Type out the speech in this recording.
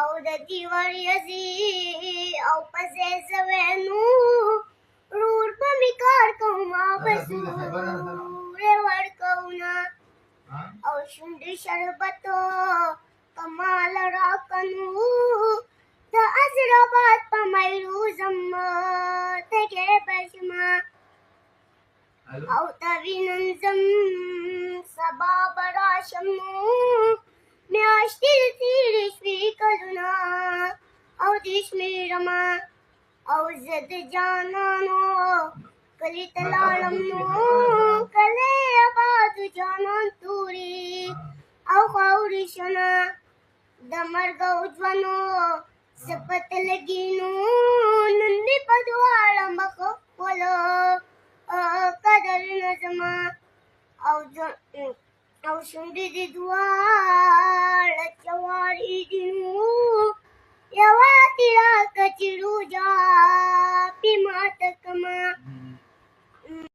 او د دې وریځې او پسې سوینو رور به مې کار کومه به سورې ورکوونه او شونډې شربتو کمال راکنو د حیدرآباد په میرو زم تږې به شمه او ته وینم ځم سبا به راشم نو میاشتې تېرې شوې کلونه او دې شمېرمه او زه د جانانو کلي ته لاړم نو کلی آباد جانان تورې او خاورې شونه د مرګ او ژوندو زه پته لګي نو نن مې په دواړه مخه خپله قدر نه زما او شونډې دې دواړه جوارې دي نو یوه دې راکړه چې روژه پې ماته کړمه